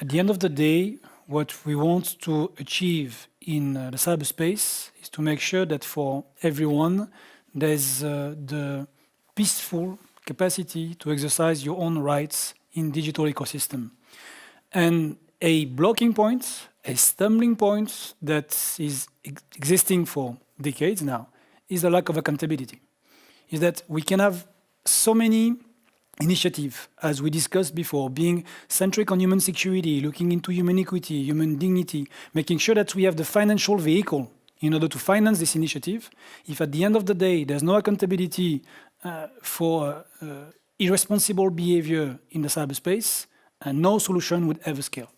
At the end of the day, what we want to achieve in the cyberspace is to make sure that for everyone, there's the peaceful capacity to exercise your own rights in digital ecosystem. And a blocking point, a stumbling point that is existing for decades now is the lack of accountability. Is that we can have so many initiative, as we discussed before, being centric on human security, looking into human equity, human dignity, making sure that we have the financial vehicle in order to finance this initiative. If at the end of the day, there's no accountability for irresponsible behavior in the cyberspace, no solution would ever scale.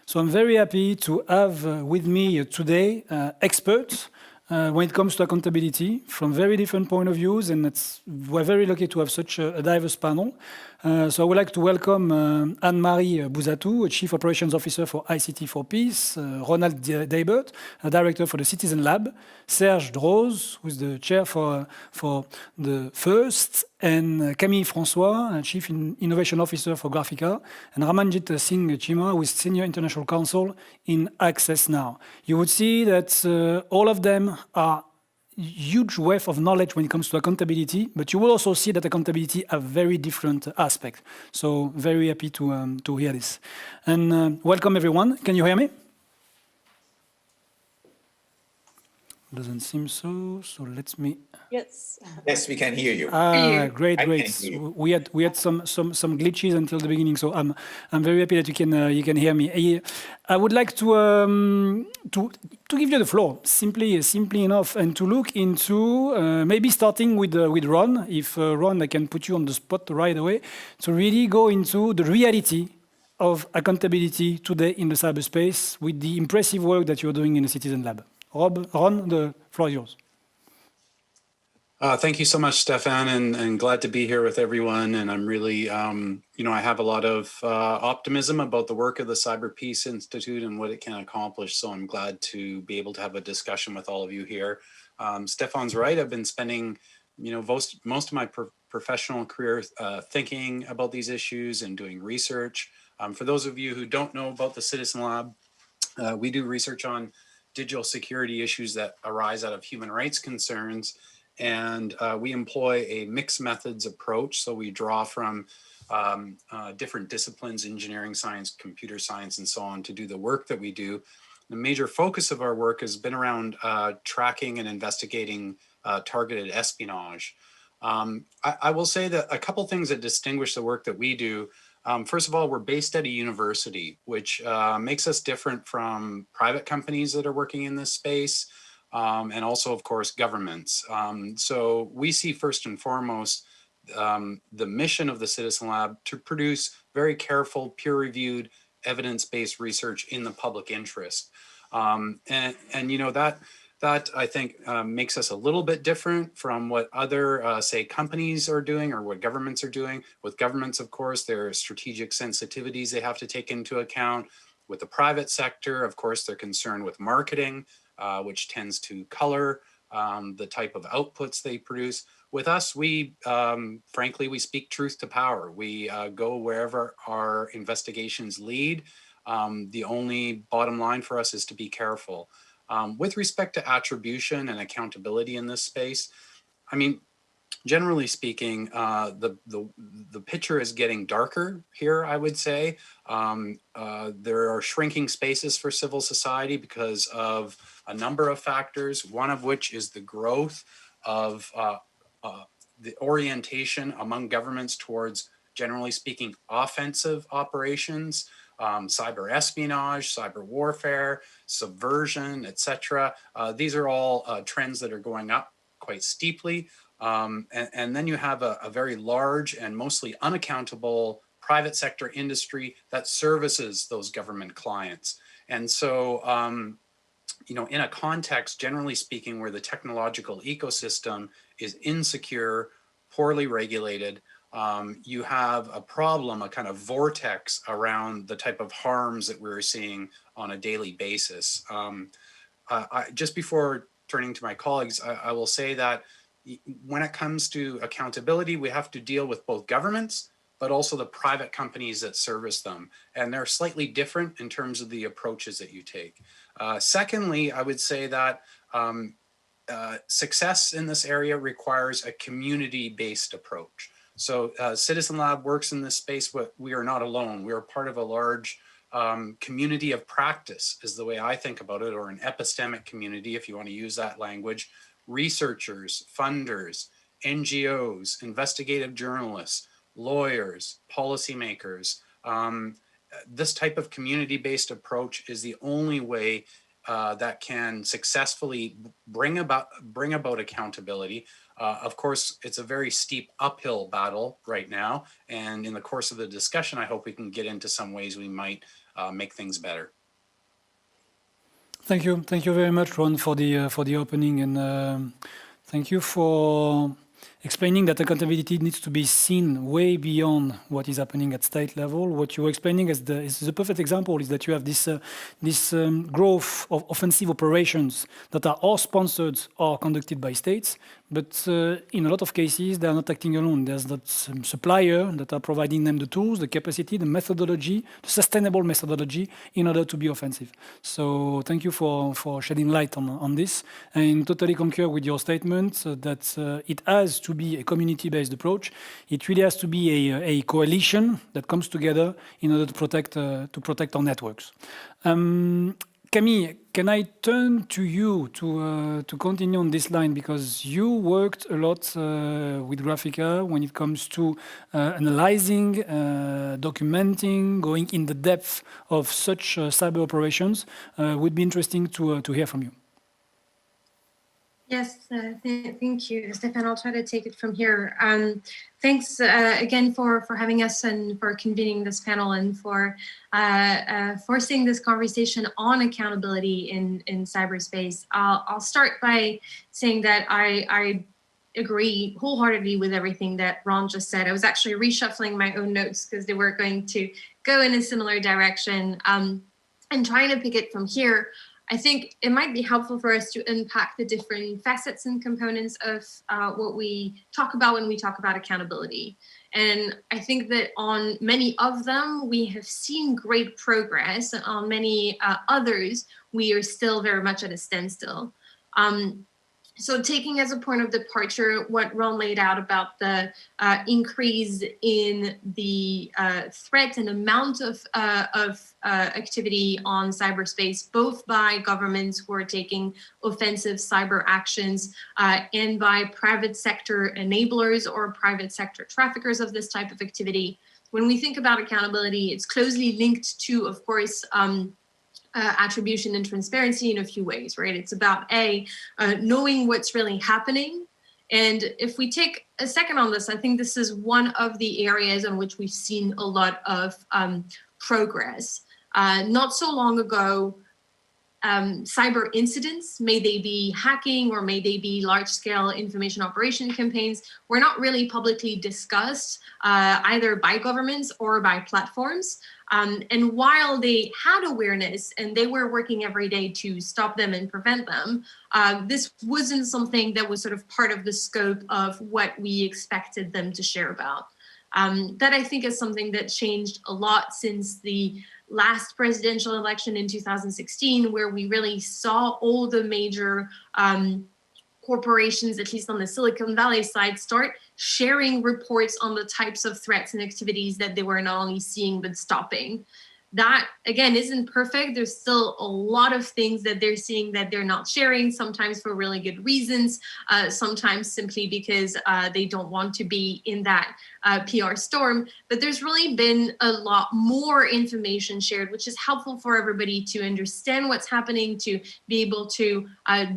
So I'm very happy to have with me today experts when it comes to accountability from very different point of views, and we're very lucky to have such a diverse panel. So I would like to welcome Anne-Marie Bouzatou, Chief Operations Officer for ICT for Peace, Ronald Deibert, Director for the Citizen Lab, Serge Droz, who is the Chair for the FIRST, and Camille François, Chief Innovation Officer for Graphica, and Ramanjit Singh Chima, who is Senior International Counsel in Access Now. You would see that all of them are huge wealth of knowledge when it comes to accountability, but you will also see that accountability have very different aspects. So very happy to hear this. And welcome everyone. Can you hear me? Doesn't seem so. So let me. Yes. Yes, we can hear you. Great. We had some glitches until the beginning, so I'm very happy that you can hear me. I would like to give you the floor, simply enough, and to look into maybe starting with Ron. If Ron, I can put you on the spot right away to really go into the reality of accountability today in the cyberspace with the impressive work that you're doing in the Citizen Lab. Ron, the floor is yours. Thank you so much, Stefan, and glad to be here with everyone. And I'm really, I have a lot of optimism about the work of the Cyber Peace Institute and what it can accomplish. So I'm glad to be able to have a discussion with all of you here. Stefan's right. I've been spending, most of my professional career thinking about these issues and doing research. For those of you who don't know about the Citizen Lab, we do research on digital security issues that arise out of human rights concerns. And we employ a mixed methods approach. So we draw from different disciplines, engineering science, computer science, and so on to do the work that we do. The major focus of our work has been around tracking and investigating targeted espionage. I will say that a couple things that distinguish the work that we do. First of all, we're based at a university, which makes us different from private companies that are working in this space, and also, of course, governments. So we see first and foremost the mission of the Citizen Lab to produce very careful, peer-reviewed, evidence-based research in the public interest. That I think makes us a little bit different from what other, say, companies are doing or what governments are doing. With governments, of course, there are strategic sensitivities they have to take into account. With the private sector, of course, they're concerned with marketing, which tends to color the type of outputs they produce. With us, we, frankly, we speak truth to power. We go wherever our investigations lead. The only bottom line for us is to be careful. With respect to attribution and accountability in this space, I mean, generally speaking, the picture is getting darker here, I would say. There are shrinking spaces for civil society because of a number of factors, one of which is the growth of the orientation among governments towards, generally speaking, offensive operations. Cyber espionage, cyber warfare, subversion, etc. These are all trends that are going up quite steeply. And then you have a very large and mostly unaccountable private sector industry that services those government clients. And so, in a context, generally speaking, where the technological ecosystem is insecure, poorly regulated, you have a problem, a kind of vortex around the type of harms that we're seeing on a daily basis. Just before turning to my colleagues, I will say that when it comes to accountability, we have to deal with both governments but also the private companies that service them. And they're slightly different in terms of the approaches that you take. Secondly, I would say that success in this area requires a community-based approach. So Citizen Lab works in this space, but we are not alone. We are part of a large community of practice, is the way I think about it, or an epistemic community, if you want to use that language. Researchers, funders, NGOs, investigative journalists, lawyers, policymakers. This type of community-based approach is the only way that can successfully bring about accountability. Of course, it's a very steep uphill battle right now, and in the course of the discussion, I hope we can get into some ways we might make things better. Thank you very much, Ron, for the opening, and thank you for explaining that accountability needs to be seen way beyond what is happening at state level. What you were explaining is the perfect example is that you have this growth of offensive operations that are all sponsored or conducted by states, but in a lot of cases they are not acting alone. There's that supplier that are providing them the tools, the capacity, the methodology, the sustainable methodology in order to be offensive. So thank you for shedding light on this, and totally concur with your statement that it has to be a community-based approach. It really has to be a coalition that comes together in order to protect our networks. Camille, can I turn to you to continue on this line, because you worked a lot with Graphica when it comes to analyzing, documenting, going in the depth of such cyber operations. Would be interesting to hear from you. Yes, thank you, Stefan. I'll try to take it from here. Thanks again for having us and for convening this panel and for forcing this conversation on accountability in cyberspace. I'll start by saying that I agree wholeheartedly with everything that Ron just said. I was actually reshuffling my own notes because they were going to go in a similar direction, and trying to pick it from here. I think it might be helpful for us to unpack the different facets and components of what we talk about when we talk about accountability. And I think that on many of them, we have seen great progress, and on many others, we are still very much at a standstill. So taking as a point of departure what Ron laid out about the increase in the threat and amount of activity on cyberspace, both by governments who are taking offensive cyber actions and by private sector enablers or private sector traffickers of this type of activity. When we think about accountability, it's closely linked to, of course, attribution and transparency in a few ways, right? It's about knowing what's really happening. And if we take a second on this, I think this is one of the areas in which we've seen a lot of progress. Not so long ago, cyber incidents, may they be hacking or may they be large-scale information operation campaigns, were not really publicly discussed either by governments or by platforms. And while they had awareness and they were working every day to stop them and prevent them, this wasn't something that was sort of part of the scope of what we expected them to share about. That I think is something that changed a lot since the last presidential election in 2016, where we really saw all the major corporations, at least on the Silicon Valley side, start sharing reports on the types of threats and activities that they were not only seeing, but stopping. That, again, isn't perfect. There's still a lot of things that they're seeing that they're not sharing, sometimes for really good reasons, sometimes simply because they don't want to be in that PR storm. But there's really been a lot more information shared, which is helpful for everybody to understand what's happening, to be able to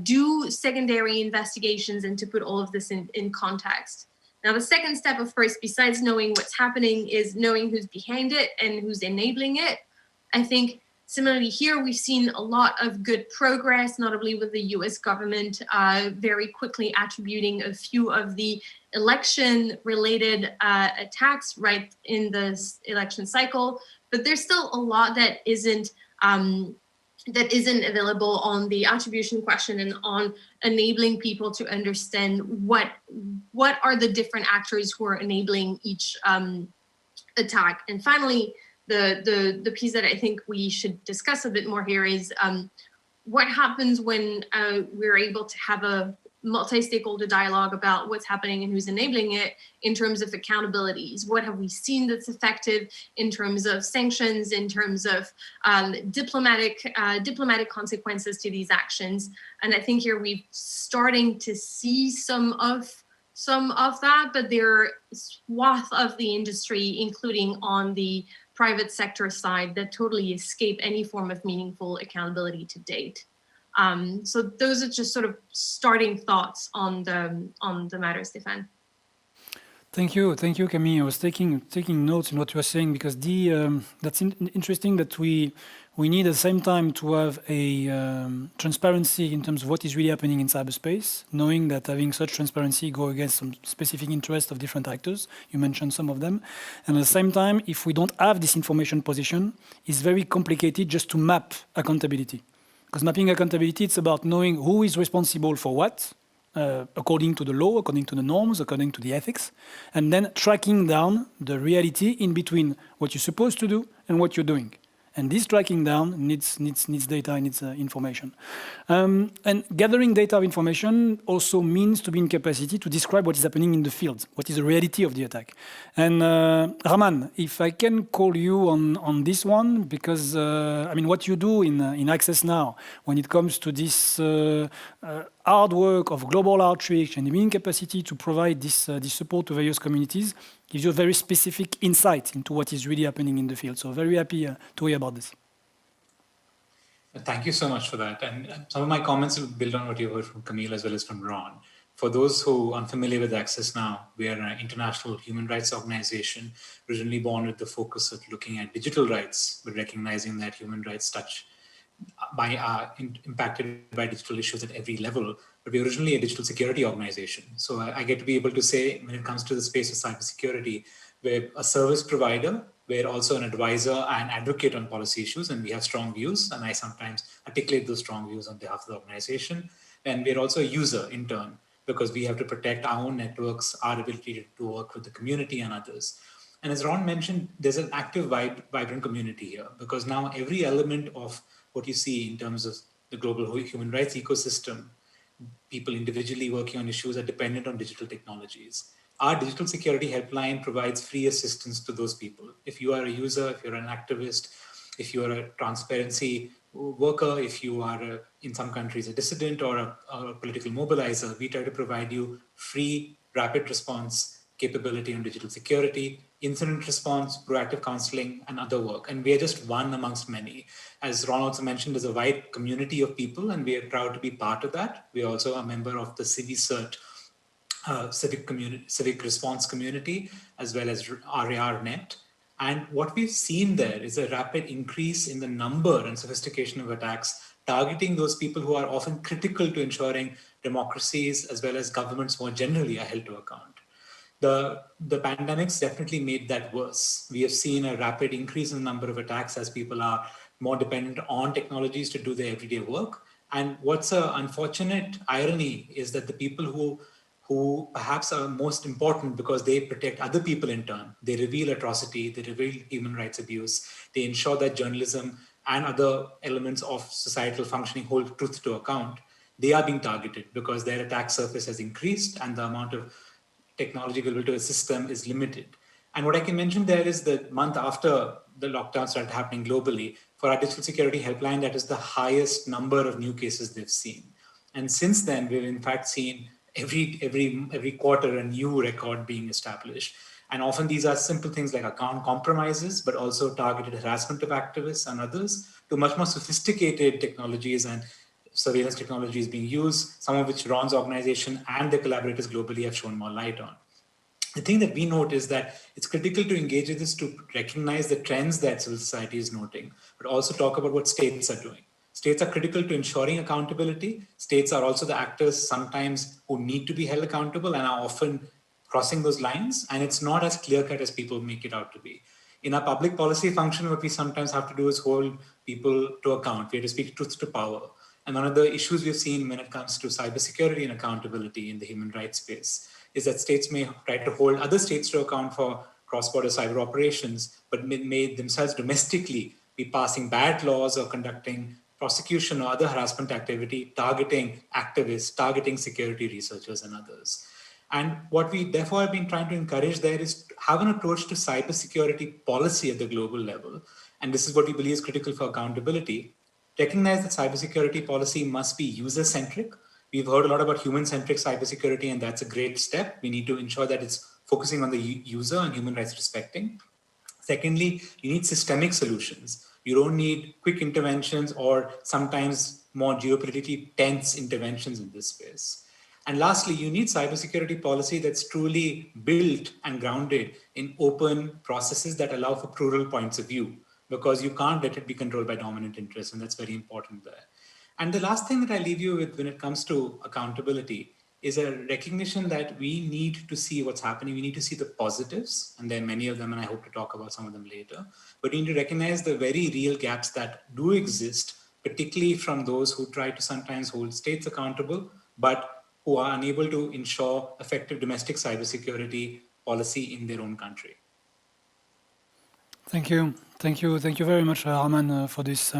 do secondary investigations and to put all of this in context. Now, the second step, of course, besides knowing what's happening, is knowing who's behind it and who's enabling it. I think similarly here, we've seen a lot of good progress, notably with the US government very quickly attributing a few of the election-related attacks right in this election cycle. But there's still a lot that isn't available on the attribution question and on enabling people to understand what are the different actors who are enabling each attack. And finally, the piece that I think we should discuss a bit more here is what happens when we're able to have a multi-stakeholder dialogue about what's happening and who's enabling it in terms of accountabilities. What have we seen that's effective in terms of sanctions, in terms of diplomatic consequences to these actions? And I think here we're starting to see some of that, but there are swath of the industry, including on the private sector side, that totally escape any form of meaningful accountability to date. So those are just sort of starting thoughts on the matter, Stéphane. Thank you, Camille. I was taking notes in what you were saying, because that's interesting that we need at the same time to have a transparency in terms of what is really happening in cyberspace, knowing that having such transparency go against some specific interests of different actors. You mentioned some of them. And at the same time, if we don't have this information position, it's very complicated just to map accountability. Because mapping accountability, it's about knowing who is responsible for what, according to the law, according to the norms, according to the ethics, and then tracking down the reality in between what you're supposed to do and what you're doing. And this tracking down needs data, needs information. And gathering data of information also means to be in capacity to describe what is happening in the field, what is the reality of the attack. And Raman, if I can call you on this one, because I mean, what you do in Access Now, when it comes to this hard work of global outreach and being capacity to provide this support to various communities, gives you a very specific insight into what is really happening in the field. So very happy to hear about this. Thank you so much for that. And some of my comments will build on what you heard from Camille as well as from Ron. For those who are unfamiliar with Access Now, we are an international human rights organization originally born with the focus of looking at digital rights, but recognizing that human rights impacted by digital issues at every level. But we're originally a digital security organization. So I get to be able to say, when it comes to the space of cybersecurity, we're a service provider, we're also an advisor and advocate on policy issues, and we have strong views, and I sometimes articulate those strong views on behalf of the organization. And we're also a user in turn, because we have to protect our own networks, our ability to work with the community and others. And as Ron mentioned, there's an active, vibrant community here, because now every element of what you see in terms of the global human rights ecosystem, people individually working on issues are dependent on digital technologies. Our digital security helpline provides free assistance to those people. If you are a user, if you're an activist, if you are a transparency worker, if you are, in some countries, a dissident or a political mobilizer, we try to provide you free, rapid response capability on digital security, incident response, proactive counseling, and other work. And we are just one amongst many. As Ron also mentioned, there's a wide community of people, and we are proud to be part of that. We are also a member of the CiviCert civic response community, as well as RARNet. And what we've seen there is a rapid increase in the number and sophistication of attacks targeting those people who are often critical to ensuring democracies as well as governments more generally are held to account. The pandemic's definitely made that worse. We have seen a rapid increase in the number of attacks as people are more dependent on technologies to do their everyday work. And what's an unfortunate irony is that the people who perhaps are most important because they protect other people in turn, they reveal atrocity, they reveal human rights abuse, they ensure that journalism and other elements of societal functioning hold truth to account, they are being targeted because their attack surface has increased and the amount of technology available to assist them is limited. And what I can mention there is the month after the lockdown started happening globally, for our digital security helpline, that is the highest number of new cases they've seen. And since then, we've in fact seen every quarter a new record being established. And often these are simple things like account compromises, but also targeted harassment of activists and others, to much more sophisticated technologies and surveillance technologies being used, some of which Ron's organization and the collaborators globally have shown more light on. The thing that we note is that it's critical to engage with this to recognize the trends that civil society is noting, but also talk about what states are doing. States are critical to ensuring accountability. States are also the actors sometimes who need to be held accountable and are often crossing those lines. And it's not as clear-cut as people make it out to be. In our public policy function, what we sometimes have to do is hold people to account. We have to speak truth to power. And one of the issues we've seen when it comes to cybersecurity and accountability in the human rights space is that states may try to hold other states to account for cross-border cyber operations, but may themselves domestically be passing bad laws or conducting prosecution or other harassment activity, targeting activists, targeting security researchers and others. And what we therefore have been trying to encourage there is to have an approach to cybersecurity policy at the global level. And this is what we believe is critical for accountability. Recognize that cybersecurity policy must be user-centric. We've heard a lot about human-centric cybersecurity, and that's a great step. We need to ensure that it's focusing on the user and human rights respecting. Secondly, you need systemic solutions. You don't need quick interventions or sometimes more geopolitically tense interventions in this space. And lastly, you need cybersecurity policy that's truly built and grounded in open processes that allow for plural points of view, because you can't let it be controlled by dominant interests, and that's very important there. And the last thing that I leave you with when it comes to accountability is a recognition that we need to see what's happening. We need to see the positives, and there are many of them, and I hope to talk about some of them later. But we need to recognize the very real gaps that do exist, particularly from those who try to sometimes hold states accountable, but who are unable to ensure effective domestic cybersecurity policy in their own country. Thank you. Thank you very much, Arman, for this.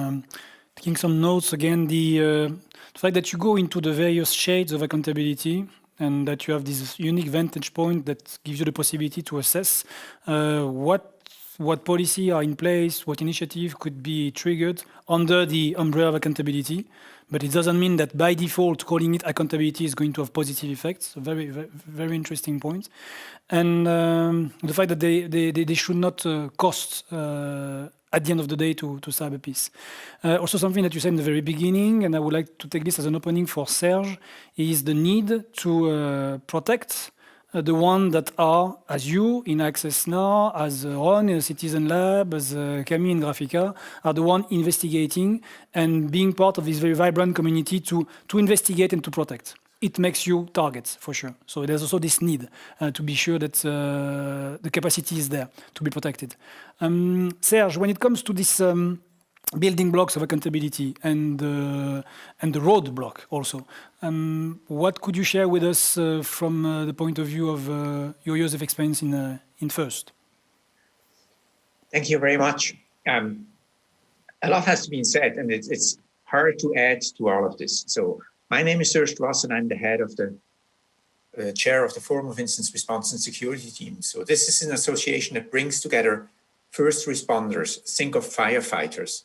Taking some notes again, the fact that you go into the various shades of accountability and that you have this unique vantage point that gives you the possibility to assess what policy are in place, what initiative could be triggered under the umbrella of accountability. But it doesn't mean that by default calling it accountability is going to have positive effects. So very, very, very interesting point. And the fact that they should not cost at the end of the day to cyber peace. Also something that you said in the very beginning, and I would like to take this as an opening for Serge, is the need to protect the ones that are, as you in Access Now, as Ron in Citizen Lab, as Camille in Graphica, are the one investigating and being part of this very vibrant community to investigate and to protect. It makes you targets, for sure. So there's also this need to be sure that the capacity is there to be protected. Serge, when it comes to this building blocks of accountability and the roadblock also, what could you share with us from the point of view of your years of experience in FIRST? Thank you very much. A lot has been said, and it's hard to add to all of this. So my name is Serge Dross, and I'm the head of the chair of the Forum of Incident Response and Security Teams. So this is an association that brings together first responders, think of firefighters,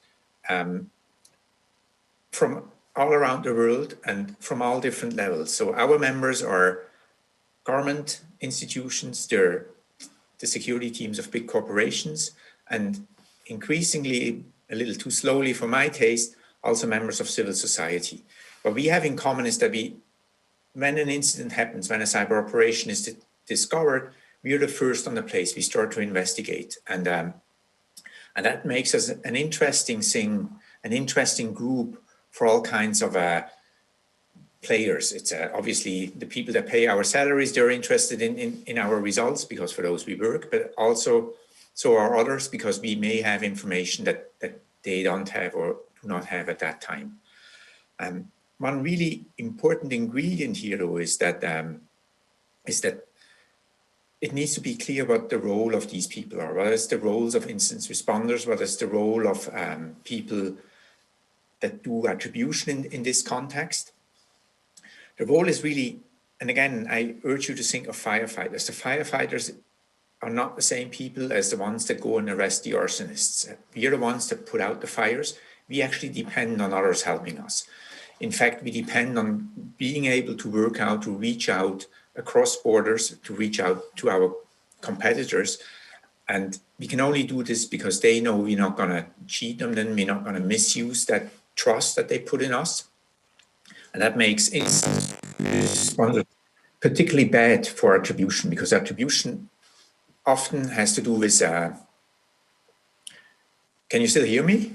from all around the world and from all different levels. So our members are government institutions, they're the security teams of big corporations, and increasingly, a little too slowly for my taste, also members of civil society. What we have in common is that when an incident happens, when a cyber operation is discovered, we are the first on the place. We start to investigate, and that makes us an interesting thing, an interesting group for all kinds of players. It's obviously the people that pay our salaries, they're interested in our results because for those we work, but also so are others because we may have information that they don't have or do not have at that time. One really important ingredient here, though, is that it needs to be clear what the role of these people are. What is the roles of incident responders? What is the role of people that do attribution in this context? The role is really, and again, I urge you to think of firefighters. The firefighters are not the same people as the ones that go and arrest the arsonists. We are the ones that put out the fires. We actually depend on others helping us. In fact, we depend on being able to work out, to reach out across borders, to reach out to our competitors. And we can only do this because they know we're not going to cheat them, then we're not going to misuse that trust that they put in us. And that makes incident responders particularly bad for attribution, because attribution often has to do with, can you still hear me?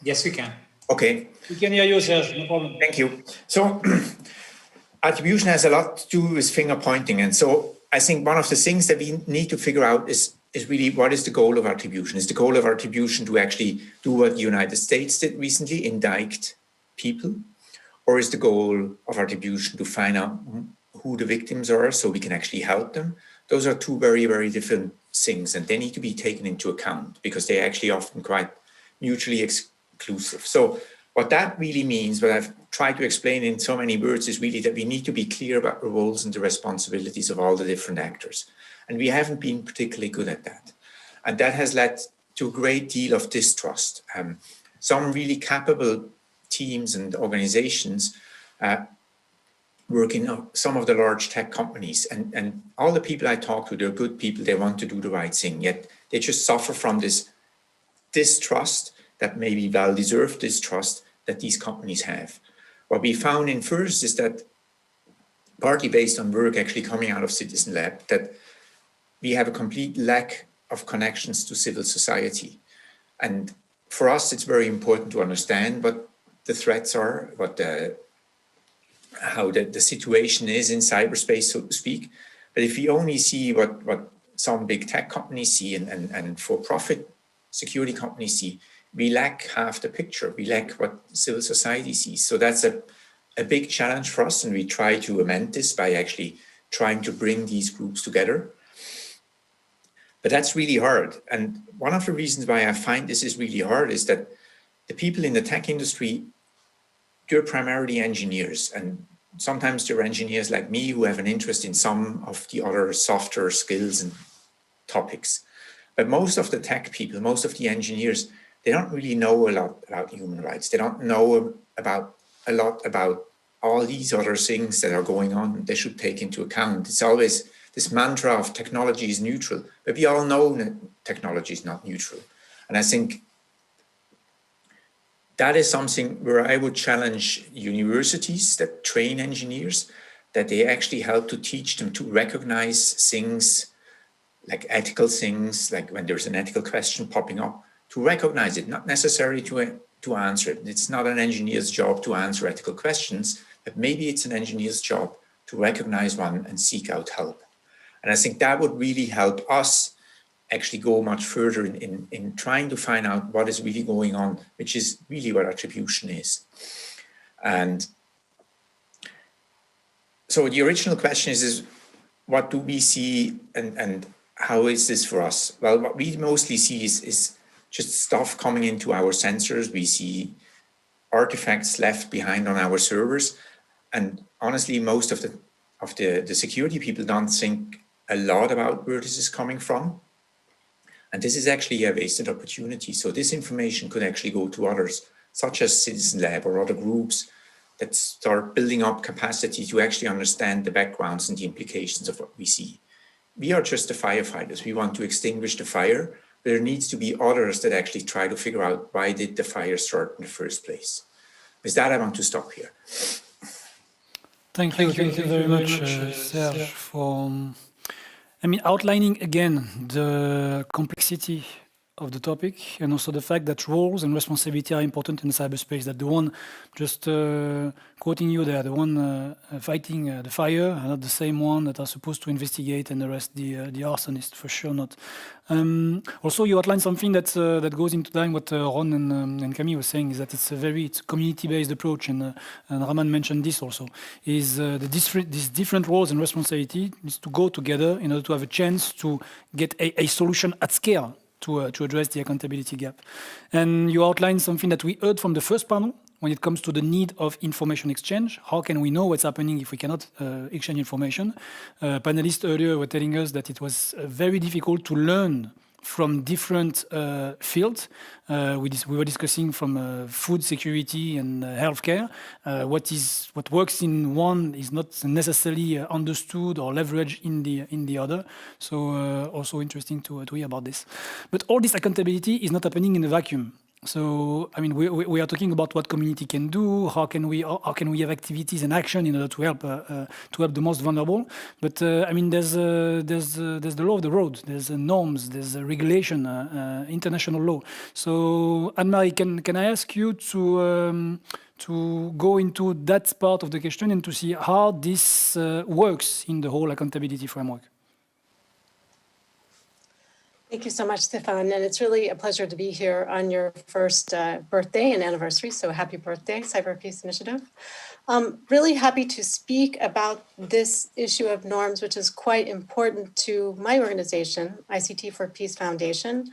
Yes, we can. Okay. We can hear you, Serge, no problem. Thank you. So attribution has a lot to do with finger pointing. And so I think one of the things that we need to figure out is really what is the goal of attribution? Is the goal of attribution to actually do what the United States did recently, indict people? Or is the goal of attribution to find out who the victims are so we can actually help them. Those are two very, very different things, and they need to be taken into account because they're actually often quite mutually exclusive. So what that really means, what I've tried to explain in so many words, is really that we need to be clear about the roles and the responsibilities of all the different actors. And we haven't been particularly good at that. And that has led to a great deal of distrust. Some really capable teams and organizations work in some of the large tech companies, and all the people I talk to, they're good people, they want to do the right thing, yet they just suffer from this distrust, that maybe well-deserved distrust, that these companies have. What we found in FIRST is that, partly based on work actually coming out of Citizen Lab, that we have a complete lack of connections to civil society. And for us, it's very important to understand what the threats are, how the situation is in cyberspace, so to speak. But if we only see what some big tech companies see and for-profit security companies see, we lack half the picture. We lack what civil society sees. So that's a big challenge for us, and we try to amend this by actually trying to bring these groups together. But that's really hard. And one of the reasons why I find this is really hard is that the people in the tech industry, they're primarily engineers, and sometimes they're engineers like me who have an interest in some of the other softer skills and topics. But most of the tech people, most of the engineers, they don't really know a lot about human rights. They don't know a lot about all these other things that are going on they should take into account. It's always this mantra of technology is neutral, but we all know that technology is not neutral. And I think that is something where I would challenge universities that train engineers, that they actually help to teach them to recognize things like ethical things, like when there's an ethical question popping up, to recognize it, not necessarily to answer it. It's not an engineer's job to answer ethical questions, but maybe it's an engineer's job to recognize one and seek out help. And I think that would really help us actually go much further in trying to find out what is really going on, which is really what attribution is. And so the original question is what do we see and how is this for us? Well, what we mostly see is just stuff coming into our sensors. We see artifacts left behind on our servers. And honestly, most of the security people don't think a lot about where this is coming from. And this is actually a wasted opportunity. So this information could actually go to others, such as Citizen Lab or other groups that start building up capacity to actually understand the backgrounds and the implications of what we see. We are just the firefighters. We want to extinguish the fire. There needs to be others that actually try to figure out why did the fire start in the first place. With that, I want to stop here. Thank you very much, Serge, for outlining again the complexity of the topic and also the fact that roles and responsibility are important in cyberspace. That the one, just quoting you there, the one fighting the fire are not the same one that are supposed to investigate and arrest the arsonist, for sure not. Also, you outlined something that goes into line what Ron and Camille were saying, is that it's a community-based approach, and Raman mentioned this also, is these different roles and responsibility needs to go together in order to have a chance to get a solution at scale to address the accountability gap. And you outlined something that we heard from the first panel when it comes to the need of information exchange. How can we know what's happening if we cannot exchange information? Panelists earlier were telling us that it was very difficult to learn from different fields. We were discussing from food security and healthcare. What works in one is not necessarily understood or leveraged in the other. So also interesting to hear about this. But all this accountability is not happening in a vacuum. So, I mean, we are talking about what community can do. How can we have activities and action in order to help the most vulnerable? But I mean, there's the law of the road. There's norms. There's regulation, international law. So, Anne-Marie, can I ask you to go into that part of the question and to see how this works in the whole accountability framework? Thank you so much, Stefan. And it's really a pleasure to be here on your first birthday and anniversary. So happy birthday, Cyber Peace Initiative. Really happy to speak about this issue of norms, which is quite important to my organization, ICT for Peace Foundation.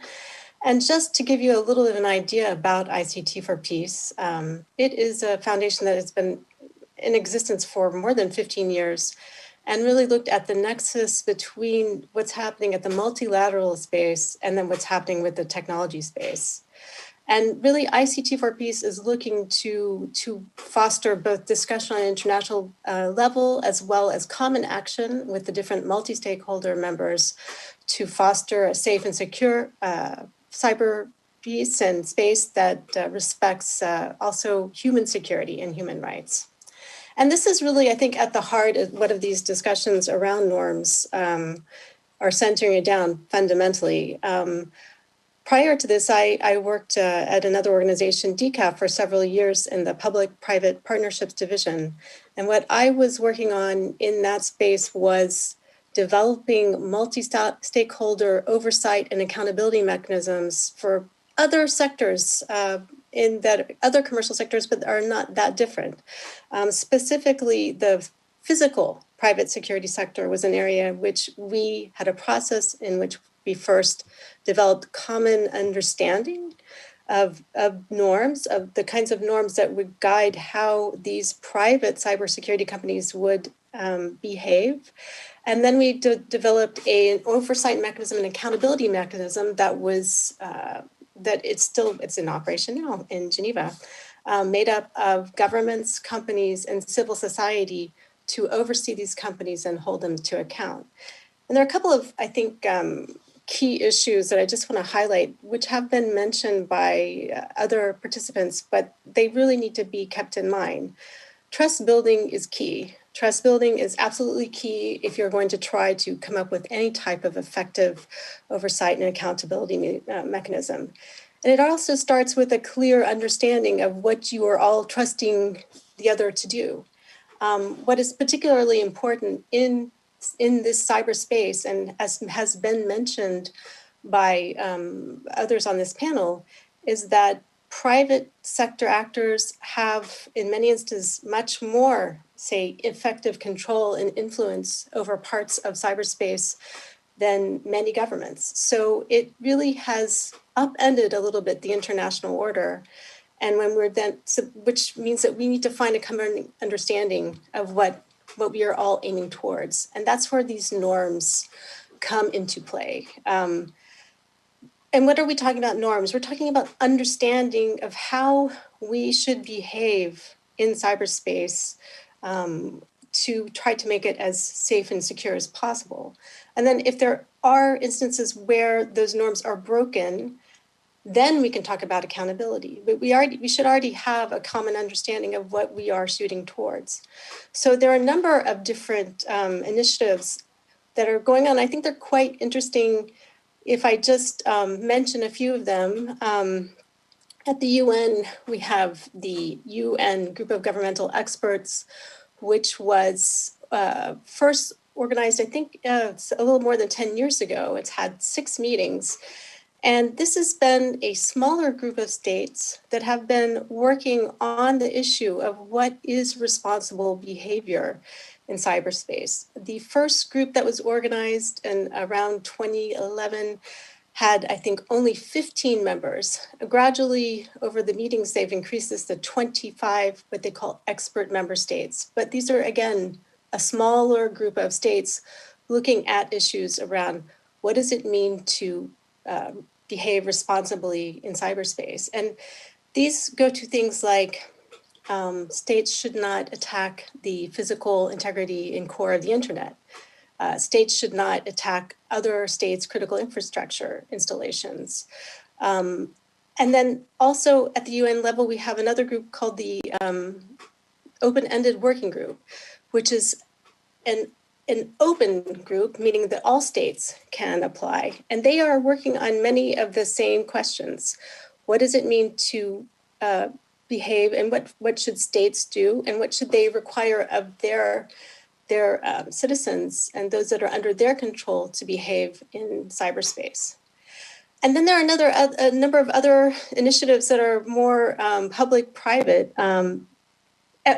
And just to give you a little bit of an idea about ICT for Peace, it is a foundation that has been in existence for more than 15 years and really looked at the nexus between what's happening at the multilateral space and then what's happening with the technology space. And really, ICT for Peace is looking to foster both discussion on an international level as well as common action with the different multi-stakeholder members to foster a safe and secure cyber peace and space that respects also human security and human rights. And this is really, I think, at the heart of what of these discussions around norms are centering it down fundamentally. Prior to this, I worked at another organization, DCAP, for several years in the Public-Private Partnerships Division. And what I was working on in that space was developing multi-stakeholder oversight and accountability mechanisms for other sectors in that other commercial sectors, but are not that different. Specifically, the physical private security sector was an area in which we had a process in which we first developed common understanding of norms, of the kinds of norms that would guide how these private cybersecurity companies would behave. And then we developed an oversight mechanism, an accountability mechanism that was that it's in operation now in Geneva, made up of governments, companies, and civil society to oversee these companies and hold them to account. And there are a couple of, I think, key issues that I just want to highlight, which have been mentioned by other participants, but they really need to be kept in mind. Trust building is key. Trust building is absolutely key if you're going to try to come up with any type of effective oversight and accountability mechanism. And it also starts with a clear understanding of what you are all trusting the other to do. What is particularly important in this cyberspace, and as has been mentioned by others on this panel, is that private sector actors have, in many instances, much more, say, effective control and influence over parts of cyberspace than many governments. So it really has upended a little bit the international order. And when we're then, which means that we need to find a common understanding of what we are all aiming towards. And that's where these norms come into play. And what are we talking about norms? We're talking about understanding of how we should behave in cyberspace to try to make it as safe and secure as possible. And then if there are instances where those norms are broken, then we can talk about accountability. But we should already have a common understanding of what we are shooting towards. So there are a number of different initiatives that are going on. I think they're quite interesting. If I just mention a few of them, at the UN, we have the UN Group of Governmental Experts, which was first organized, I think, it's a little more than 10 years ago. It's had 6 meetings. And this has been a smaller group of states that have been working on the issue of what is responsible behavior in cyberspace. The first group that was organized in around 2011 had, I think, only 15 members. Gradually, over the meetings, they've increased this to 25, what they call expert member states. But these are, again, a smaller group of states looking at issues around what does it mean to behave responsibly in cyberspace. And these go to things like states should not attack the physical integrity and core of the internet. States should not attack other states' critical infrastructure installations. And then also at the UN level, we have another group called the Open-Ended Working Group, which is an open group, meaning that all states can apply. And they are working on many of the same questions. What does it mean to behave, and what should states do, and what should they require of their citizens and those that are under their control to behave in cyberspace? And then there are a number of other initiatives that are more public-private.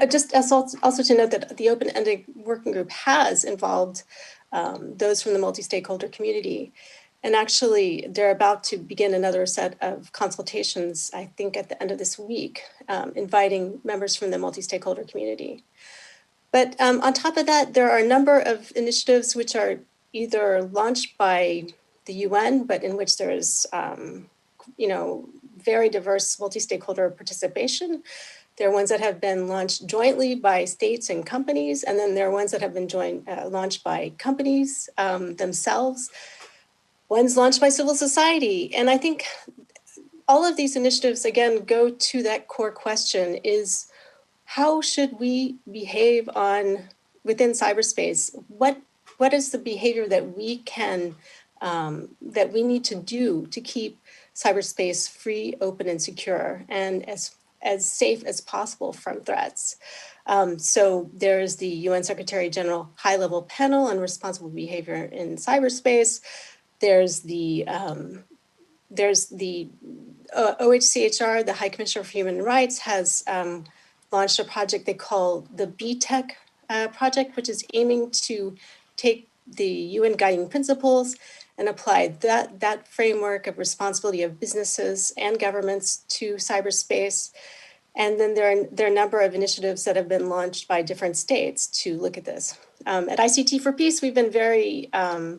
Just also to note that the open-ended working group has involved those from the multi-stakeholder community. And actually, they're about to begin another set of consultations, I think at the end of this week, inviting members from the multi-stakeholder community. But on top of that, there are a number of initiatives which are either launched by the UN, but in which there is, very diverse multi-stakeholder participation. There are ones that have been launched jointly by states and companies, and then there are ones that have been launched by companies themselves, ones launched by civil society. And I think all of these initiatives, again, go to that core question is, how should we behave within cyberspace? What is the behavior that we can, that we need to do to keep cyberspace free, open, and secure, and as safe as possible from threats? So there's the UN Secretary General High-Level Panel on Responsible Behavior in Cyberspace. There's the OHCHR, the High Commissioner for Human Rights, has launched a project they call the Btec Project, which is aiming to take the UN guiding principles and apply that framework of responsibility of businesses and governments to cyberspace. And then there are a number of initiatives that have been launched by different states to look at this. At ICT for Peace, we've been very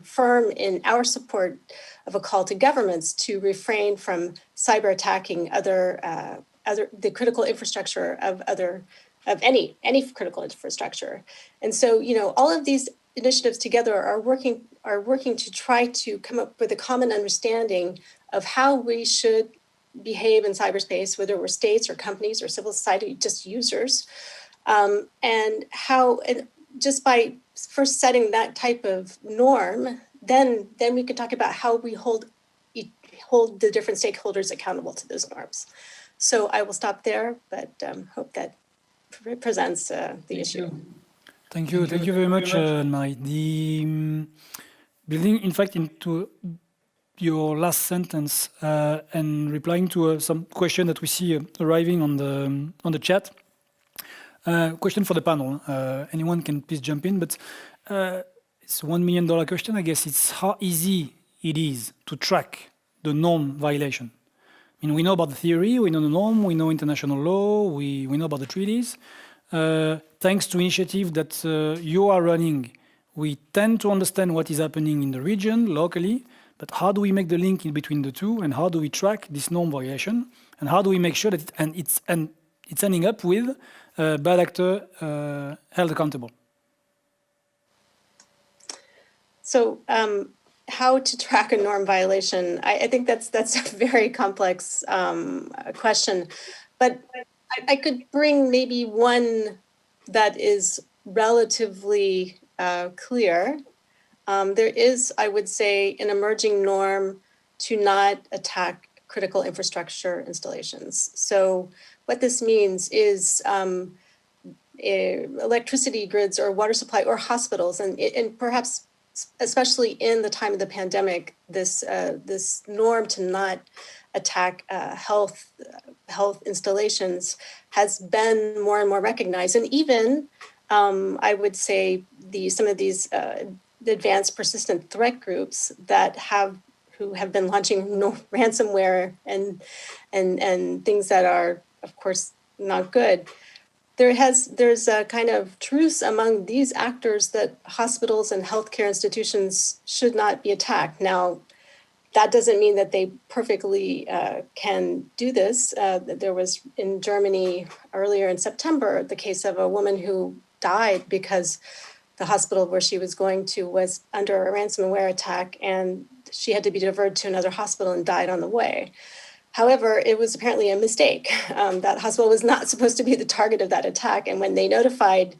firm in our support of a call to governments to refrain from cyber attacking the critical infrastructure of any critical infrastructure. And so, all of these initiatives together are working to try to come up with a common understanding of how we should behave in cyberspace, whether we're states or companies or civil society, just users, and just by first setting that type of norm, then we can talk about how we hold the different stakeholders accountable to those norms. So I will stop there, but hope that presents the issue. Thank you very much, Anne-Marie. Building, in fact, into your last sentence and replying to some question that we see arriving on the chat. Question for the panel. Anyone can please jump in, but it's a $1 million question. I guess it's how easy it is to track the norm violation. I mean, we know about the theory, we know the norm, we know international law, we know about the treaties. Thanks to initiative that you are running, we tend to understand what is happening in the region, locally, but how do we make the link in between the two, and how do we track this norm violation, and how do we make sure that it's ending up with bad actor held accountable? So how to track a norm violation? I think that's a very complex question, but I could bring maybe one that is relatively clear. There is, I would say, an emerging norm to not attack critical infrastructure installations. So what this means is electricity grids or water supply or hospitals, and perhaps especially in the time of the pandemic, this norm to not attack health installations has been more and more recognized. And even, I would say, some of these advanced persistent threat groups who have been launching ransomware and things that are, of course, not good. There's a kind of truce among these actors that hospitals and healthcare institutions should not be attacked. Now, that doesn't mean that they perfectly can do this. There was in Germany earlier in September the case of a woman who died because the hospital where she was going to was under a ransomware attack, and she had to be diverted to another hospital and died on the way. However, it was apparently a mistake. That hospital was not supposed to be the target of that attack. And when they notified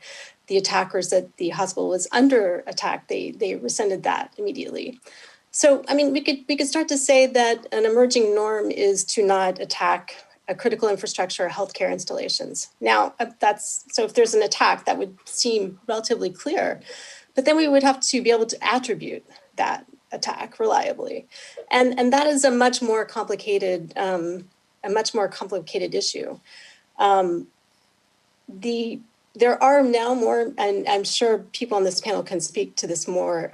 the attackers that the hospital was under attack, they rescinded that immediately. So, I mean, we could start to say that an emerging norm is to not attack a critical infrastructure or healthcare installations. Now, so if there's an attack, that would seem relatively clear. But then we would have to be able to attribute that attack reliably. And that is a much more complicated issue. There are now more, and I'm sure people on this panel can speak to this more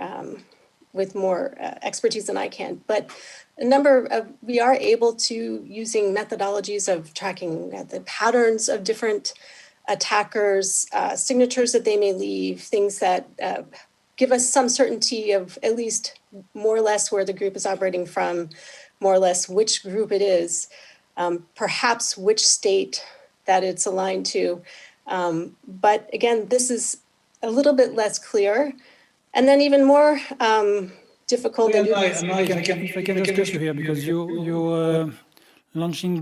with more expertise than I can, but we are able to, using methodologies of tracking the patterns of different attackers, signatures that they may leave, things that give us some certainty of at least more or less where the group is operating from, more or less which group it is, perhaps which state that it's aligned to. But again, this is a little bit less clear, and then even more difficult. If I can just cut you here, because you're launching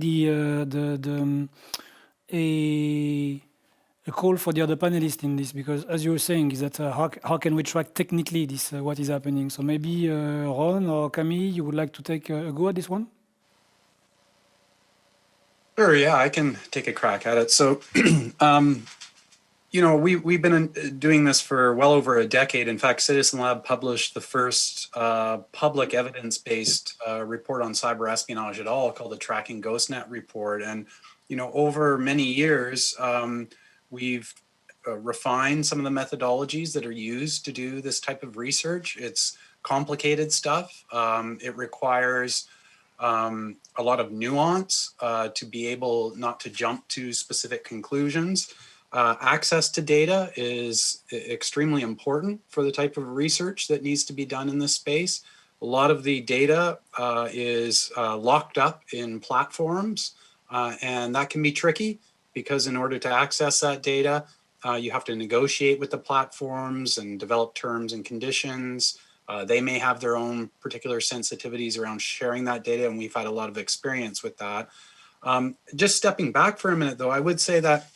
a call for the other panelists in this, because as you were saying, is that how can we track technically this what is happening? So maybe Ron or Camille, you would like to take a go at this one? Sure, yeah, I can take a crack at it. So, you know, we've been doing this for well over a decade. In fact, Citizen Lab published the first public evidence-based report on cyber espionage at all, called the Tracking Ghostnet Report. And, you know, over many years, we've refined some of the methodologies that are used to do this type of research. It's complicated stuff. It requires a lot of nuance to be able not to jump to specific conclusions. Access to data is extremely important for the type of research that needs to be done in this space. A lot of the data is locked up in platforms, and that can be tricky because in order to access that data, you have to negotiate with the platforms and develop terms and conditions. They may have their own particular sensitivities around sharing that data, and we've had a lot of experience with that. Just stepping back for a minute, though, I would say that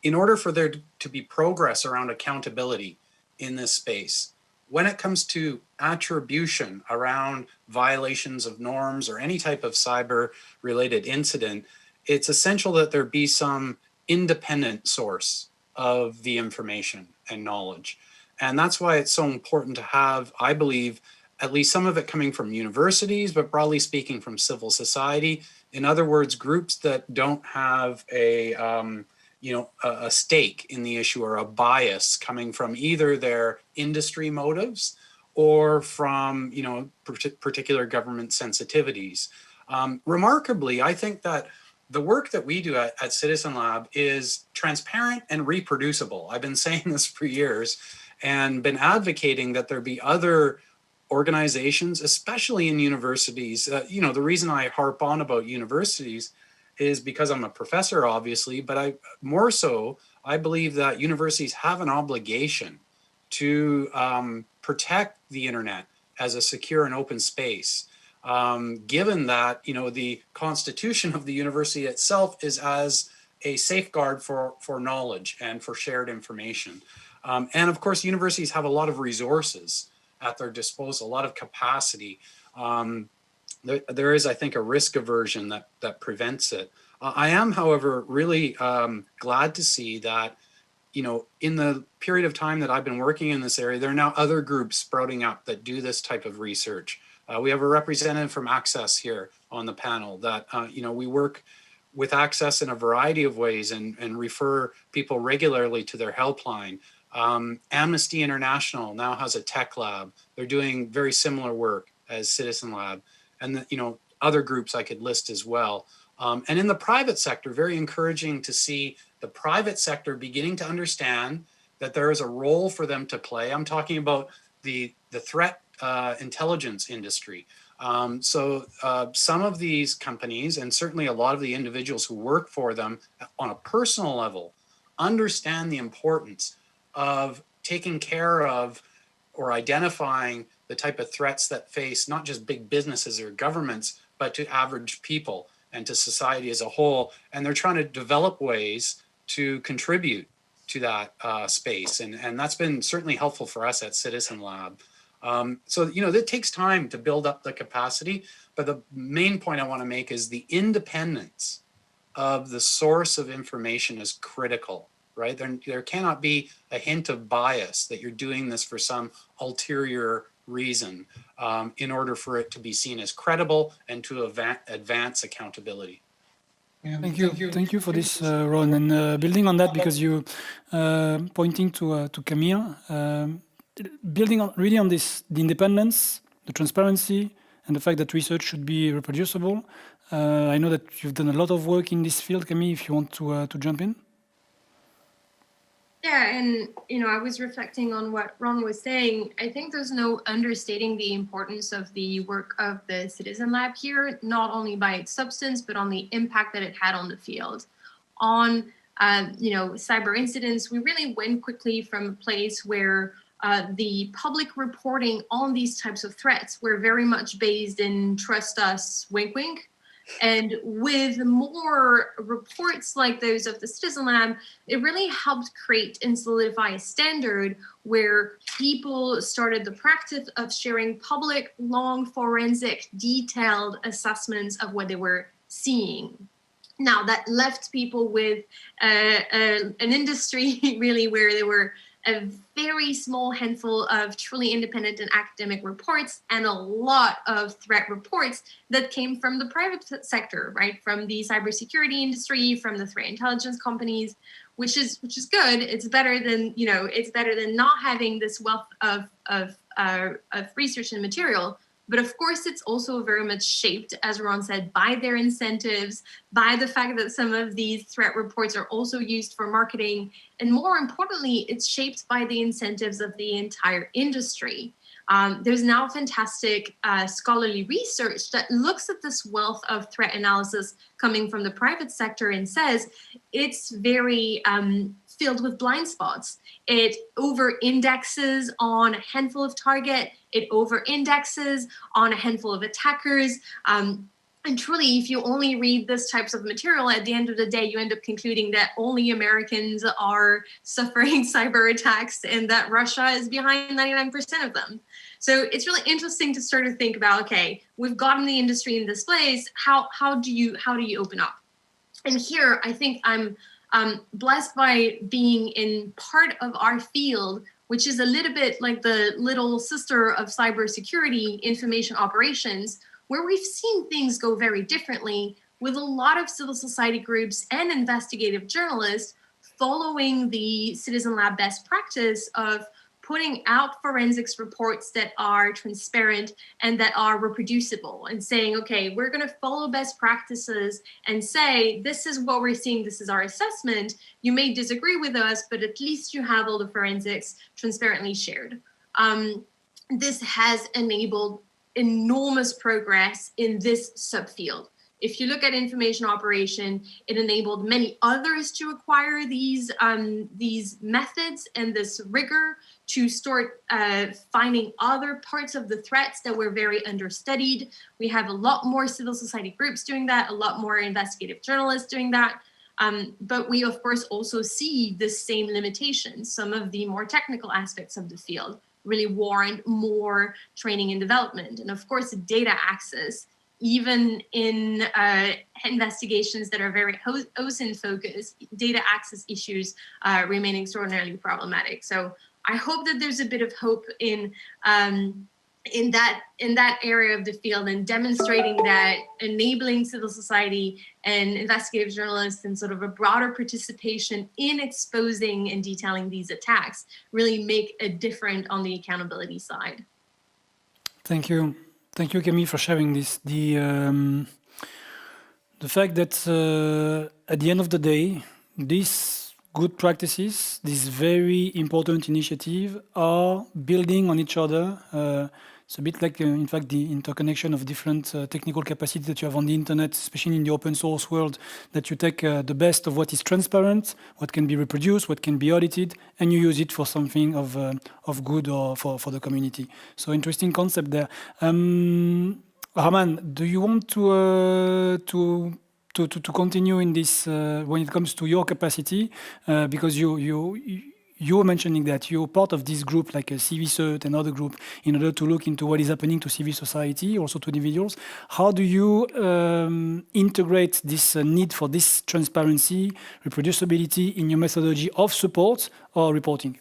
in order for there to be progress around accountability in this space, when it comes to attribution around violations of norms or any type of cyber-related incident, it's essential that there be some independent source of the information and knowledge. And that's why it's so important to have, I believe, at least some of it coming from universities, but broadly speaking from civil society. In other words, groups that don't have a stake in the issue or a bias coming from either their industry motives or from, you know, particular government sensitivities. Remarkably, I think that the work that we do at Citizen Lab is transparent and reproducible. I've been saying this for years and been advocating that there be other organizations, especially in universities. You know, the reason I harp on about universities is because I'm a professor, obviously, but I believe that universities have an obligation to protect the internet as a secure and open space, given that, you know, the constitution of the university itself is as a safeguard for knowledge and for shared information. And of course, universities have a lot of resources at their disposal, a lot of capacity. There is, I think, a risk aversion that prevents it. I am, however, really glad to see that, you know, in the period of time that I've been working in this area, there are now other groups sprouting up that do this type of research. We have a representative from Access here on the panel that, you know, we work with Access in a variety of ways and refer people regularly to their helpline. Amnesty International now has a tech lab. They're doing very similar work as Citizen Lab, and you know, other groups I could list as well. And in the private sector, very encouraging to see the private sector beginning to understand that there is a role for them to play. I'm talking about the threat intelligence industry. So some of these companies, and certainly a lot of the individuals who work for them on a personal level, understand the importance of taking care of or identifying the type of threats that face not just big businesses or governments, but to average people and to society as a whole. And they're trying to develop ways to contribute to that space. And that's been certainly helpful for us at Citizen Lab. So, you know, it takes time to build up the capacity, but the main point I want to make is the independence of the source of information is critical, right? There cannot be a hint of bias that you're doing this for some ulterior reason in order for it to be seen as credible and to advance accountability. Thank you. Thank you for this, Ron. And building on that, because you pointing to Camille, building on really on this, the independence, the transparency, and the fact that research should be reproducible. I know that you've done a lot of work in this field, Camille. If you want to jump in. Yeah, and I was reflecting on what Ron was saying. I think there's no understating the importance of the work of the Citizen Lab here, not only by its substance, but on the impact that it had on the field. On cyber incidents, we really went quickly from a place where the public reporting on these types of threats were very much based in trust us, wink wink. And with more reports like those of the Citizen Lab, it really helped create and solidify a standard where people started the practice of sharing public, long, forensic, detailed assessments of what they were seeing. Now, that left people with an industry really where there were a very small handful of truly independent and academic reports and a lot of threat reports that came from the private sector, right? From the cybersecurity industry, from the threat intelligence companies, which is good. It's better than, it's better than not having this wealth of research and material. But of course, it's also very much shaped, as Ron said, by their incentives, by the fact that some of these threat reports are also used for marketing. And more importantly, it's shaped by the incentives of the entire industry. There's now fantastic scholarly research that looks at this wealth of threat analysis coming from the private sector and says it's very filled with blind spots. It over-indexes on a handful of targets. It over-indexes on a handful of attackers. And truly, if you only read this types of material, at the end of the day, you end up concluding that only Americans are suffering cyber attacks and that Russia is behind 99% of them. So it's really interesting to start to think about, okay, we've gotten the industry in this place. How do you open up? And here, I think I'm blessed by being in part of our field, which is a little bit like the little sister of cybersecurity, information operations, where we've seen things go very differently with a lot of civil society groups and investigative journalists following the Citizen Lab best practice of putting out forensics reports that are transparent and that are reproducible and saying, okay, we're going to follow best practices and say, this is what we're seeing, this is our assessment. You may disagree with us, but at least you have all the forensics transparently shared. This has enabled enormous progress in this subfield. If you look at information operation, it enabled many others to acquire these methods and this rigor to start finding other parts of the threats that were very understudied. We have a lot more civil society groups doing that, a lot more investigative journalists doing that. But we, of course, also see the same limitations. Some of the more technical aspects of the field really warrant more training and development. And of course, data access, even in investigations that are very OSINT focused, data access issues remain extraordinarily problematic. So I hope that there's a bit of hope in that area of the field and demonstrating that enabling civil society and investigative journalists and sort of a broader participation in exposing and detailing these attacks really make a difference on the accountability side. Thank you. Thank you, Camille, for sharing this. The fact that at the end of the day, these good practices, these very important initiatives are building on each other. It's a bit like, in fact, the interconnection of different technical capacity that you have on the internet, especially in the open source world, that you take the best of what is transparent, what can be reproduced, what can be audited, and you use it for something of good or for the community. So interesting concept there. Rahman, do you want to continue in this when it comes to your capacity? Because you were mentioning that you're part of this group, like a CVCert and other group, in order to look into what is happening to civil society, also to individuals. How do you integrate this need for this transparency, reproducibility in your methodology of support or reporting?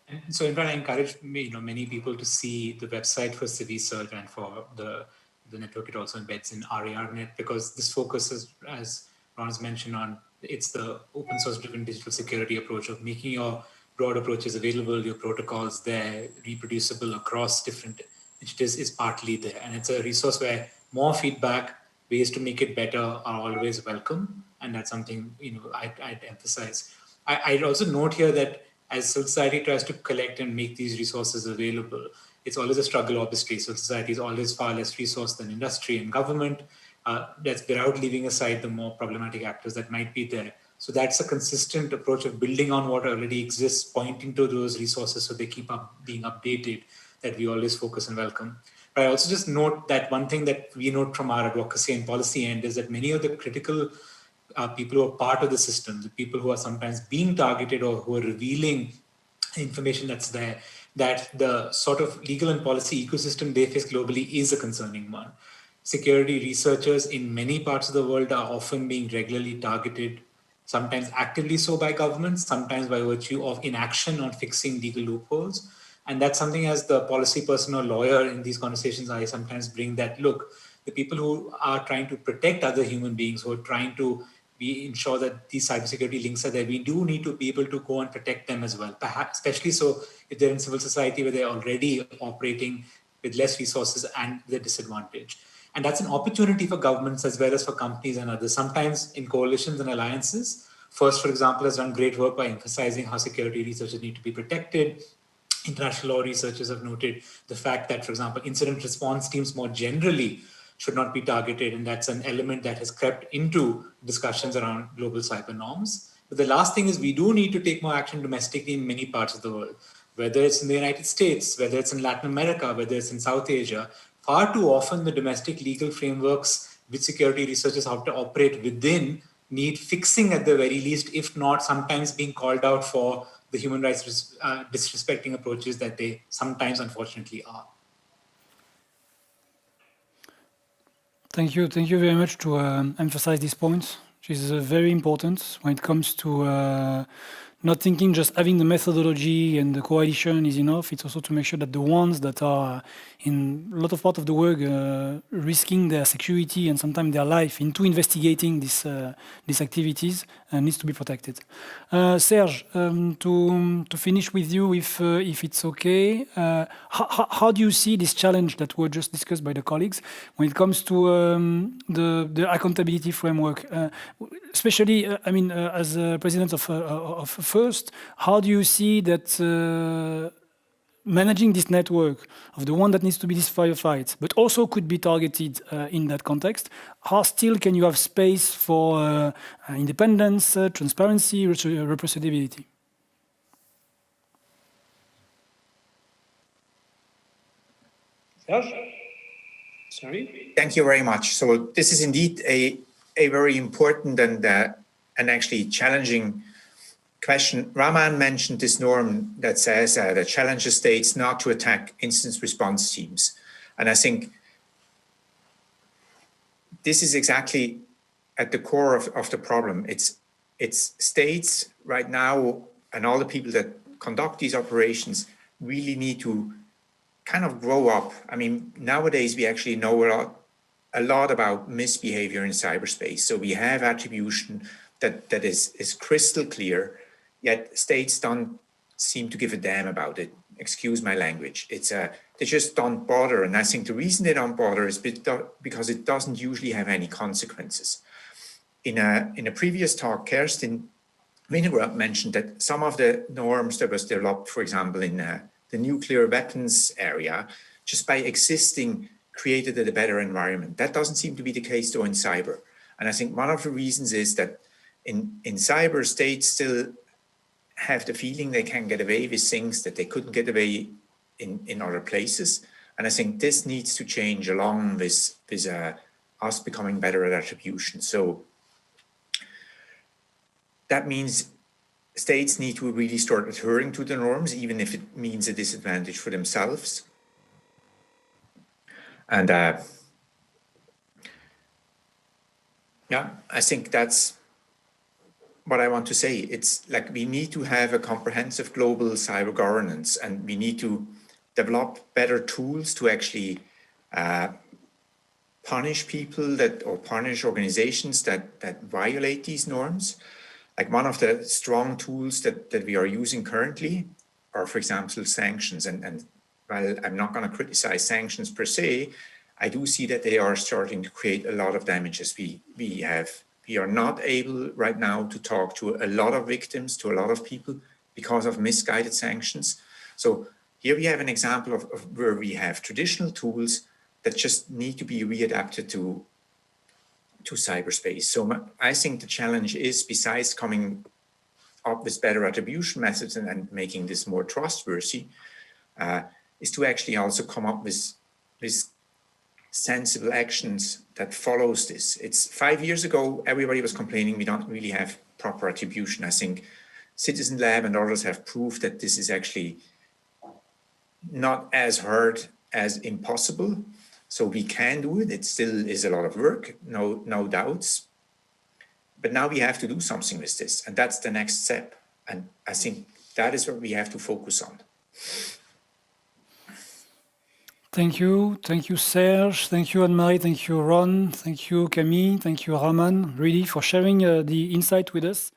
And so in fact, I encourage many people to see the website for CiviSearch and for the network it also embeds in RARNet, because this focuses, as Ron has mentioned, on it's the open source driven digital security approach of making your broad approaches available, your protocols there, reproducible across different initiatives is partly there. And it's a resource where more feedback, ways to make it better are always welcome. And that's something, I'd emphasize. I'd also note here that as civil society tries to collect and make these resources available, it's always a struggle, obviously. Civil society is always far less resourced than industry and government. That's without leaving aside the more problematic actors that might be there. So that's a consistent approach of building on what already exists, pointing to those resources so they keep being updated, that we always focus and welcome. But I also just note that one thing that we note from our advocacy and policy end is that many of the critical people who are part of the system, the people who are sometimes being targeted or who are revealing information that's there, that the sort of legal and policy ecosystem they face globally is a concerning one. Security researchers in many parts of the world are often being regularly targeted, sometimes actively so by governments, sometimes by virtue of inaction on fixing legal loopholes. And that's something, as the policy person or lawyer in these conversations, I sometimes bring that, look, the people who are trying to protect other human beings, who are trying to ensure that these cybersecurity links are there, we do need to be able to go and protect them as well. Perhaps, especially so if they're in civil society where they're already operating with less resources and with a disadvantage. And that's an opportunity for governments as well as for companies and others, sometimes in coalitions and alliances. FIRST, for example, has done great work by emphasizing how security researchers need to be protected. International law researchers have noted the fact that, for example, incident response teams more generally should not be targeted. And that's an element that has crept into discussions around global cyber norms. But the last thing is we do need to take more action domestically in many parts of the world, whether it's in the United States, whether it's in Latin America, whether it's in South Asia. Far too often the domestic legal frameworks which security researchers have to operate within need fixing at the very least, if not sometimes being called out for the human rights disrespecting approaches that they sometimes unfortunately are. Thank you very much to emphasize this point, which is very important when it comes to not thinking just having the methodology and the coalition is enough. It's also to make sure that the ones that are in a lot of part of the work risking their security and sometimes their life into investigating these activities needs to be protected. Serge, to finish with you, if it's okay, how do you see this challenge that were just discussed by the colleagues when it comes to the accountability framework? Especially, as president of FIRST, how do you see that managing this network of the one that needs to be this firefight, but also could be targeted in that context? How still can you have space for independence, transparency, reproducibility? Sorry. Thank you very much. So this is indeed a very important and actually challenging question. Raman mentioned this norm that says that challenges states not to attack incident response teams. And I think this is exactly at the core of the problem. It's states right now and all the people that conduct these operations really need to kind of grow up. I mean, nowadays we actually know a lot about misbehavior in cyberspace. So we have attribution that is crystal clear, yet states don't seem to give a damn about it. Excuse my language. They just don't bother. And I think the reason they don't bother is because it doesn't usually have any consequences. In a previous talk, Kerstin Winograd mentioned that some of the norms that was developed, for example, in the nuclear weapons area, just by existing, created a better environment. That doesn't seem to be the case though in cyber. And I think one of the reasons is that in cyber, states still have the feeling they can get away with things that they couldn't get away in other places. And I think this needs to change along with us becoming better at attribution. So that means states need to really start adhering to the norms, even if it means a disadvantage for themselves. And yeah, I think that's what I want to say. It's like we need to have a comprehensive global cyber governance, and we need to develop better tools to actually punish people or punish organizations that violate these norms. Like one of the strong tools that we are using currently are, for example, sanctions. And while I'm not going to criticize sanctions per se, I do see that they are starting to create a lot of damages. We are not able right now to talk to a lot of victims, to a lot of people, because of misguided sanctions. So here we have an example of where we have traditional tools that just need to be readapted to cyberspace. So I think the challenge is, besides coming up with better attribution methods and making this more trustworthy, is to actually also come up with sensible actions that follows this. It's 5 years ago, everybody was complaining we don't really have proper attribution. I think Citizen Lab and others have proved that this is actually not as hard as impossible. So we can do it. It still is a lot of work, no doubts. But now we have to do something with this, and that's the next step. And I think that is what we have to focus on. Thank you. Thank you, Serge. Thank you, Anne-Marie. Thank you, Ron. Thank you, Camille. Thank you, Raman, really, for sharing the insight with us.